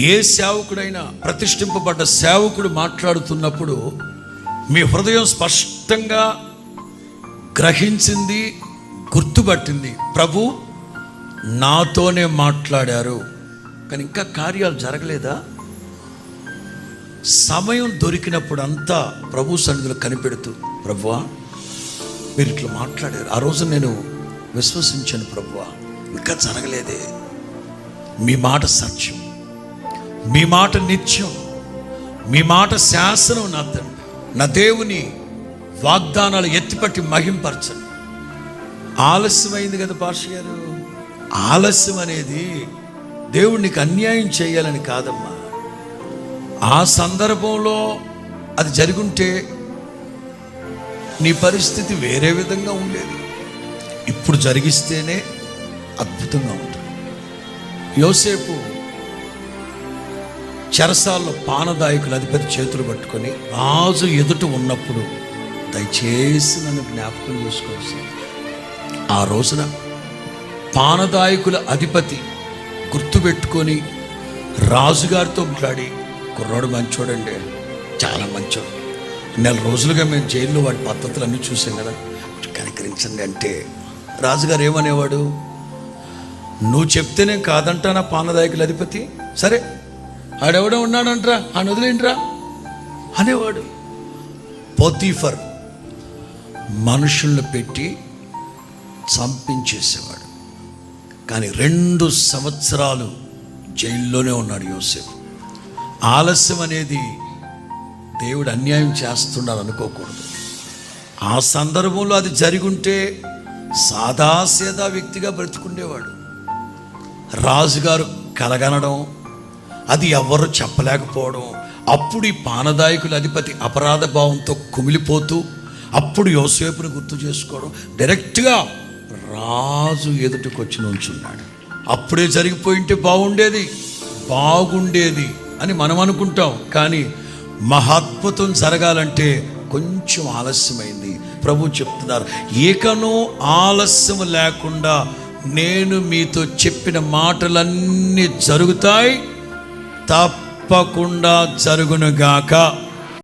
ఏ సేవకుడైనా, ప్రతిష్ఠింపబడ్డ సేవకుడు మాట్లాడుతున్నప్పుడు మీ హృదయం స్పష్టంగా గ్రహించింది, గుర్తుపట్టింది, ప్రభు నాతోనే మాట్లాడారు. కానీ ఇంకా కార్యాలు జరగలేదా? సమయం దొరికినప్పుడు అంతా ప్రభు సన్నిధిలో కనిపెడుతూ, ప్రభువా మీరు ఇట్లా మాట్లాడారు, ఆ రోజు నేను విశ్వసించాను ప్రభువా, ఇంకా జరగలేదే. మీ మాట సత్యం, మీ మాట నిత్యం, మీ మాట శాసనం. నా తండ్రి, నా దేవుని వాగ్దానాలు ఎత్తిపట్టి మహింపరచండి. ఆలస్యమైంది కదా పాస్టర్ గారు. ఆలస్యం అనేది దేవుడు నీకు అన్యాయం చేయాలని కాదమ్మా. ఆ సందర్భంలో అది జరుగుంటే నీ పరిస్థితి వేరే విధంగా ఉండేది. ఇప్పుడు జరిగిస్తేనే అద్భుతంగా ఉంటుంది. యోసేపు చెరసాల్లో పానదాయకుల అధిపతి చేతులు పట్టుకొని రాజు ఎదుట ఉన్నప్పుడు, దయచేసి నన్ను జ్ఞాపకం చేసుకోవాల్సి, ఆ రోజున పానదాయకుల అధిపతి గుర్తుపెట్టుకొని రాజుగారితో మాట్లాడి, కుర్రాడు మంచోడండి, చాలా మంచోడు, 4 రోజులుగా మేము జైల్లో వాడి పద్ధతులన్నీ చూసాం కదా, కనికరించండి అంటే రాజుగారు ఏమనేవాడు? నువ్వు చెప్తేనే కాదంటానా పానదాయకుల అధిపతి, సరే ఆడెవడో ఉన్నాడంటరా, ఆయన వదిలేంట్రా అనేవాడు. పోతీఫర్ మనుషులను పెట్టి చంపించేసేవాడు. కానీ 2 సంవత్సరాలు జైల్లోనే ఉన్నాడు యోసేపు. ఆలస్యం అనేది దేవుడు అన్యాయం చేస్తున్నాడు అనుకోకూడదు. ఆ సందర్భంలో అది జరిగుంటే సాదాసేదా వ్యక్తిగా బ్రతికుండేవాడు. రాజుగారు కలగనడం, అది ఎవరు చెప్పలేకపోవడం, అప్పుడు ఈ పానదాయకుల అధిపతి అపరాధ భావంతో కుమిలిపోతూ అప్పుడు యోసేపుని గుర్తు చేసుకోవడం, డైరెక్ట్గా రాజు ఎదుటికి వచ్చి నుంచున్నాడు. అప్పుడే జరిగిపోయింటే బాగుండేది అని మనం అనుకుంటాం. కానీ మహాద్భుతం జరగాలంటే కొంచెం ఆలస్యమైంది. ప్రభు చెప్తున్నారు, ఏకనో ఆలస్యం లేకుండా నేను మీతో చెప్పిన మాటలన్నీ జరుగుతాయి, తప్పకుండా జరుగునుగాక.